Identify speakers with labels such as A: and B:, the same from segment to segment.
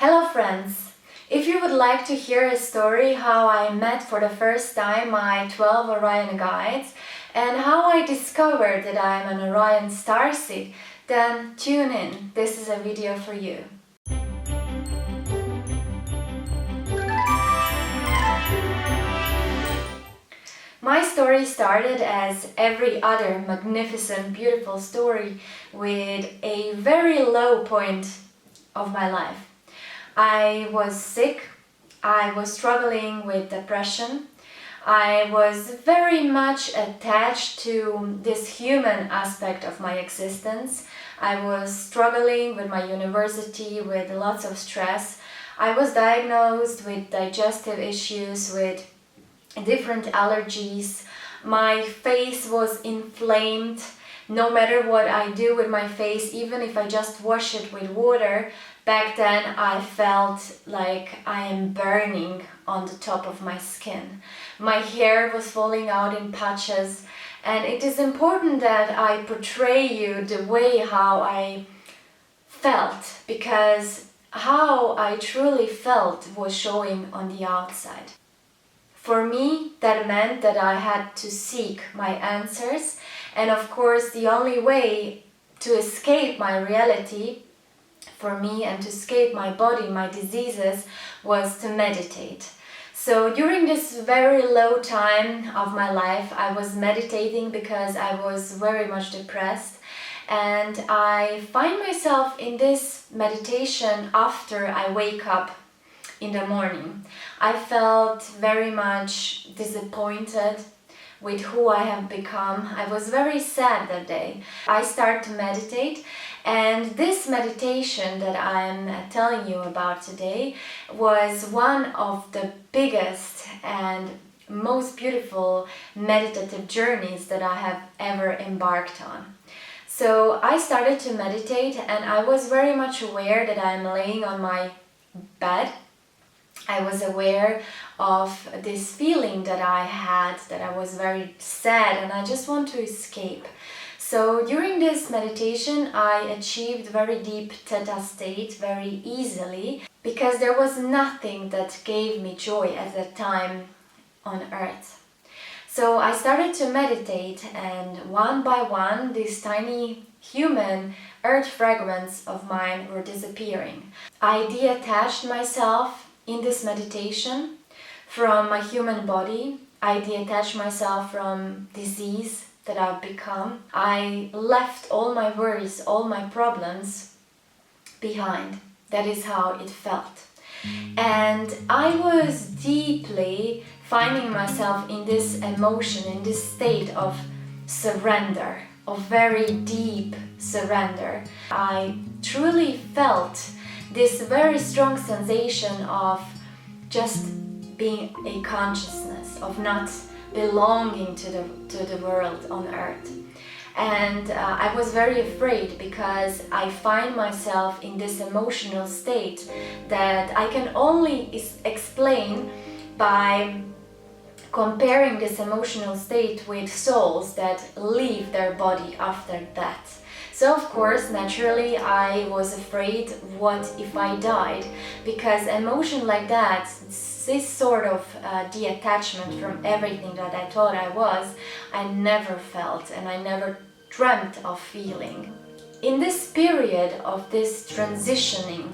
A: Hello friends! If you would like to hear a story how I met for the first time my 12 Orion guides and how I discovered that I am an Orion Starseed, then tune in, this is a video for you. My story started as every other magnificent, beautiful story with a very low point of my life. I was sick, I was struggling with depression, I was very much attached to this human aspect of my existence. I was struggling with my university with lots of stress. I was diagnosed with digestive issues, with different allergies. My face was inflamed. No matter what I do with my face, even if I just wash it with water, back then I felt like I am burning on the top of my skin. My hair was falling out in patches, and it is important that I portray you the way how I felt, because how I truly felt was showing on the outside. For me, that meant that I had to seek my answers, and of course the only way to escape my reality for me and to escape my body, my diseases, was to meditate. So during this very low time of my life, I was meditating because I was very much depressed, and I find myself in this meditation after I wake up in the morning. I felt very much disappointed with who I have become. I was very sad that day. I started to meditate, and this meditation that I'm telling you about today was one of the biggest and most beautiful meditative journeys that I have ever embarked on. So I started to meditate, and I was very much aware that I'm laying on my bed. I was aware of this feeling that I had, that I was very sad and I just want to escape. So during this meditation I achieved very deep theta state very easily, because there was nothing that gave me joy at that time on earth. So I started to meditate, and one by one these tiny human earth fragments of mine were disappearing. I detached myself in this meditation from my human body. I detached myself from disease that I've become. I left all my worries, all my problems behind. That is how it felt. And I was deeply finding myself in this emotion, in this state of surrender, of very deep surrender. I truly felt this very strong sensation of just being a consciousness, of not belonging to the world on earth. And I was very afraid, because I find myself in this emotional state that I can only explain by comparing this emotional state with souls that leave their body after death. So of course, naturally, I was afraid, what if I died? Because emotion like that, this sort of detachment from everything that I thought I was, I never felt, and I never dreamt of feeling. In this period of this transitioning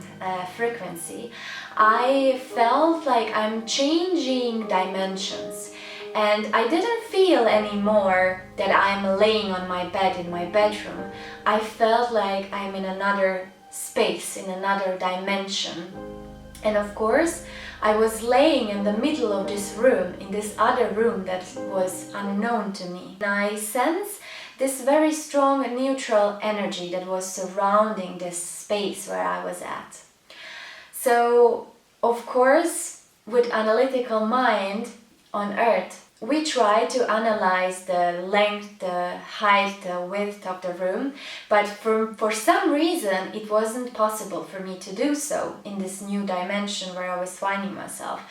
A: frequency, I felt like I'm changing dimensions. And I didn't feel anymore that I'm laying on my bed in my bedroom. I felt like I'm in another space, in another dimension. And of course, I was laying in the middle of this room, in this other room that was unknown to me. And I sensed this very strong and neutral energy that was surrounding this space where I was at. So, of course, with analytical mind, on earth, we tried to analyze the length, the height, the width of the room, but for some reason it wasn't possible for me to do so in this new dimension where I was finding myself.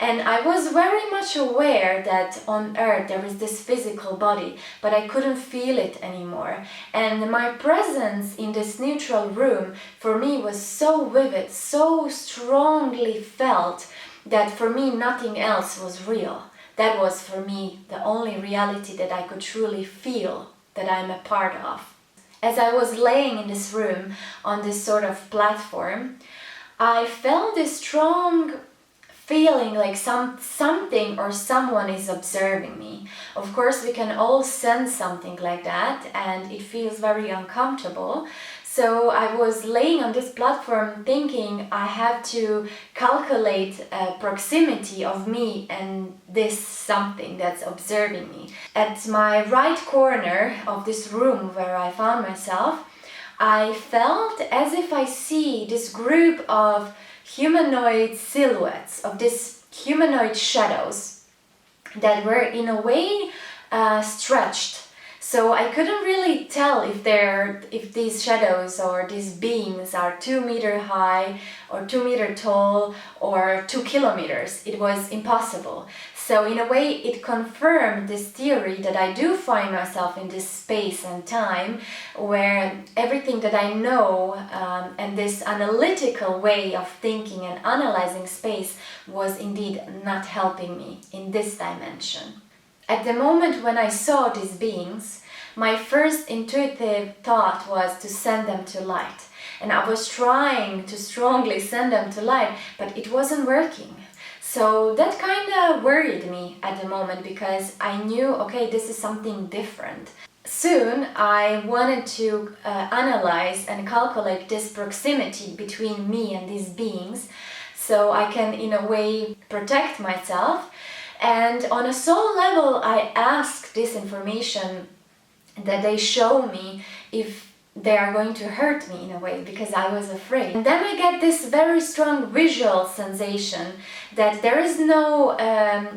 A: And I was very much aware that on Earth there is this physical body, but I couldn't feel it anymore. And my presence in this neutral room for me was so vivid, so strongly felt, that for me nothing else was real. That was for me the only reality that I could truly feel that I'm a part of. As I was laying in this room on this sort of platform, I felt this strong feeling like something or someone is observing me. Of course, we can all sense something like that, and it feels very uncomfortable. So I was laying on this platform thinking I have to calculate proximity of me and this something that's observing me. At my right corner of this room where I found myself, I felt as if I see this group of humanoid silhouettes, of these humanoid shadows that were in a way stretched. So I couldn't really tell if these shadows or these beings are 2 meters high or 2 meters tall or 2 kilometers. It was impossible. So in a way it confirmed this theory that I do find myself in this space and time where everything that I know and this analytical way of thinking and analyzing space was indeed not helping me in this dimension. At the moment when I saw these beings, my first intuitive thought was to send them to light. And I was trying to strongly send them to light, but it wasn't working. So that kind of worried me at the moment, because I knew, okay, this is something different. Soon I wanted to analyze and calculate this proximity between me and these beings, so I can in a way protect myself. And on a soul level, I asked this information that they show me if they are going to hurt me in a way, because I was afraid. And then I get this very strong visual sensation that there is no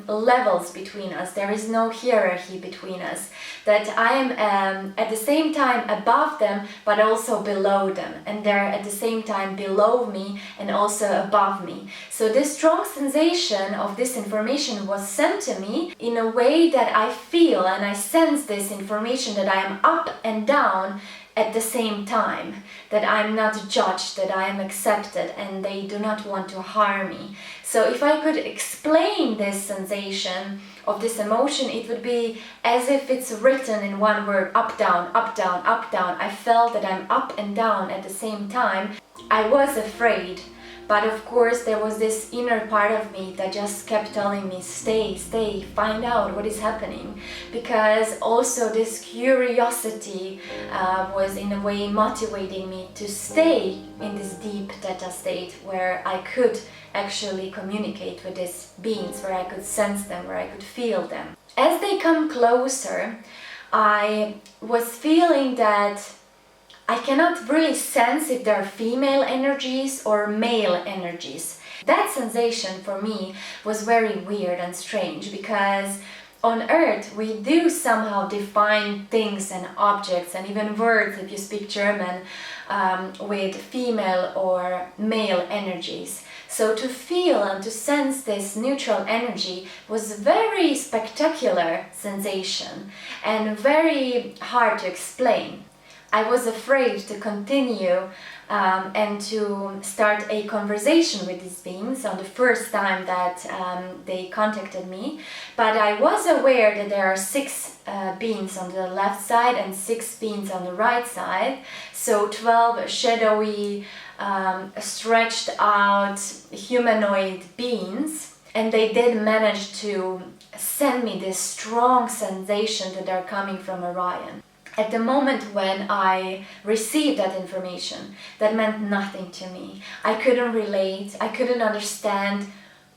A: levels between us, there is no hierarchy between us, that I am at the same time above them but also below them, and they're at the same time below me and also above me. So this strong sensation of this information was sent to me in a way that I feel and I sense this information, that I am up and down at the same time, that I'm not judged, that I am accepted, and they do not want to harm me. So if I could explain this sensation of this emotion, it would be as if it's written in one word: up, down, up, down, up, down. I felt that I'm up and down at the same time. I was afraid, but of course there was this inner part of me that just kept telling me, stay, stay, find out what is happening. Because also this curiosity was in a way motivating me to stay in this deep theta state where I could actually communicate with these beings, where I could sense them, where I could feel them. As they come closer, I was feeling that I cannot really sense if they're female energies or male energies. That sensation for me was very weird and strange, because on Earth we do somehow define things and objects and even words, if you speak German, with female or male energies. So to feel and to sense this neutral energy was a very spectacular sensation and very hard to explain. I was afraid to continue and to start a conversation with these beings on the first time that they contacted me, but I was aware that there are 6 beings on the left side and 6 beings on the right side, so 12 shadowy, stretched out humanoid beings, and they did manage to send me this strong sensation that they're coming from Orion. At the moment when I received that information, that meant nothing to me. I couldn't relate, I couldn't understand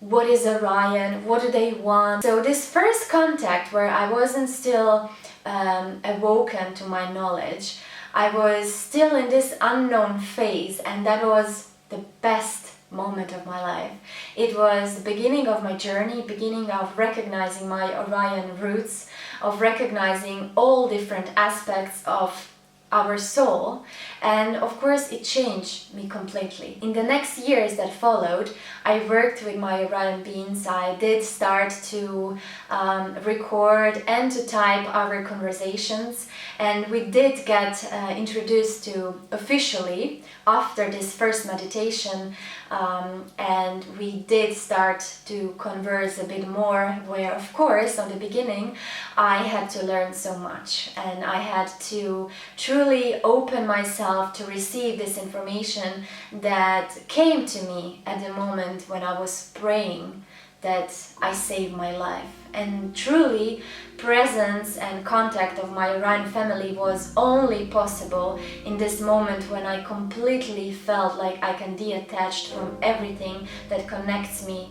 A: what is Orion, what do they want. So this first contact, where I wasn't still awoken to my knowledge, I was still in this unknown phase, and that was the best moment of my life. It was the beginning of my journey, beginning of recognizing my Orion roots, of recognizing all different aspects of our soul, and of course it changed me completely. In the next years that followed, I worked with my Orion Beings. I did start to record and to type our conversations, and we did get introduced to officially after this first meditation, and we did start to converse a bit more, where of course on the beginning I had to learn so much, and I had to truly open myself to receive this information that came to me at the moment when I was praying that I saved my life. And truly, presence and contact of my Orion family was only possible in this moment when I completely felt like I can detach from everything that connects me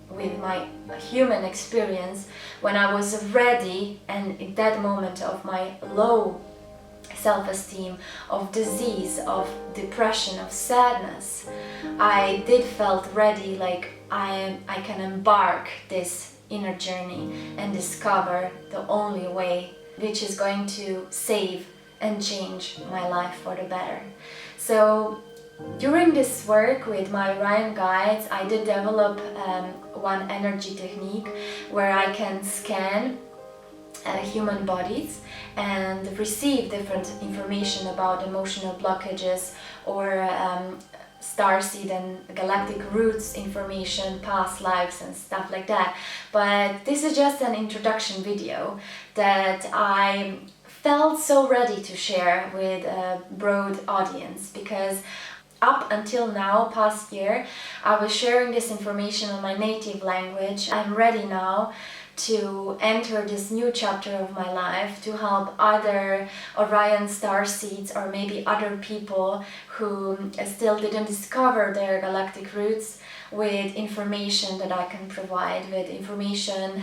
A: with my human experience, when I was ready, and in that moment of my low self-esteem, of disease, of depression, of sadness, I did felt ready, like I can embark this inner journey and discover the only way which is going to save and change my life for the better. So during this work with my Orion guides, I did develop one energy technique where I can scan human bodies and receive different information about emotional blockages or starseed and galactic roots information, past lives and stuff like that. But this is just an introduction video that I felt so ready to share with a broad audience, because up until now, past year, I was sharing this information in my native language. I'm ready now to enter this new chapter of my life to help other Orion starseeds, or maybe other people who still didn't discover their galactic roots, with information that I can provide, with information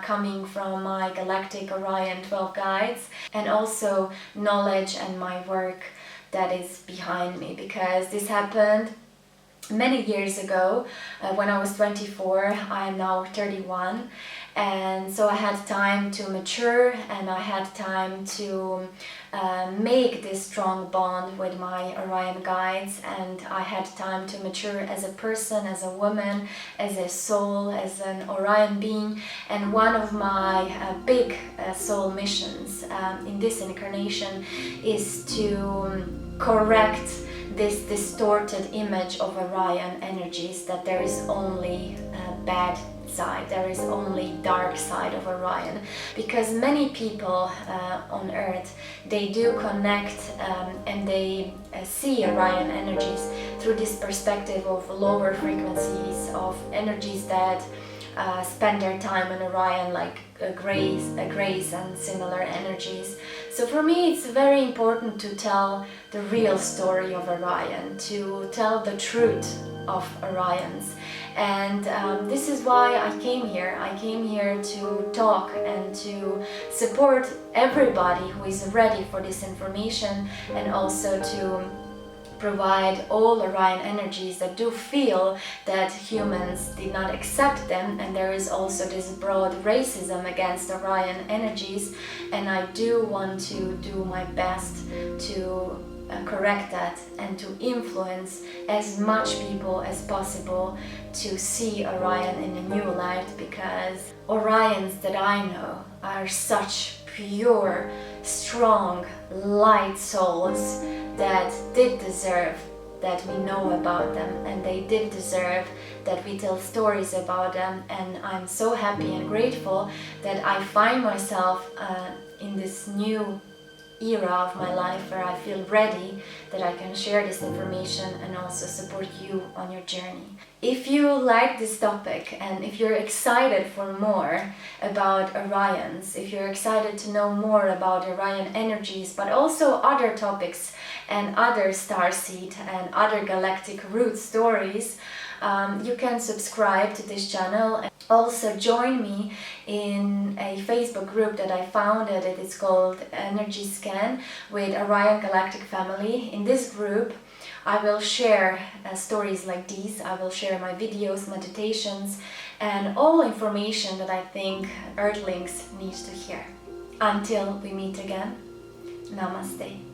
A: coming from my galactic Orion 12 guides, and also knowledge and my work that is behind me, because this happened many years ago when I was 24. I am now 31, and so I had time to mature, and I had time to make this strong bond with my Orion guides, and I had time to mature as a person, as a woman, as a soul, as an Orion being. And one of my big soul missions in this incarnation is to correct this distorted image of Orion energies, that there is only a bad side, there is only dark side of Orion. Because many people on Earth, they do connect and they see Orion energies through this perspective of lower frequencies, of energies that spend their time in Orion, like Grace and similar energies. So for me, it's very important to tell the real story of Orion, to tell the truth of Orions. And this is why I came here. I came here to talk and to support everybody who is ready for this information, and also to provide all Orion energies that do feel that humans did not accept them, and there is also this broad racism against Orion energies, and I do want to do my best to correct that and to influence as much people as possible to see Orion in a new light, because Orions that I know are such pure, strong, light souls that did deserve that we know about them, and they did deserve that we tell stories about them. And I'm so happy and grateful that I find myself in this new era of my life where I feel ready that I can share this information and also support you on your journey. If you like this topic, and if you're excited for more about Orions, if you're excited to know more about Orion energies, but also other topics and other starseed and other galactic root stories, you can subscribe to this channel, and also join me in a Facebook group that I founded. It's called Energy Scan with Orion Galactic Family. In this group I will share stories like these. I will share my videos, meditations, and all information that I think Earthlings need to hear. Until we meet again, Namaste.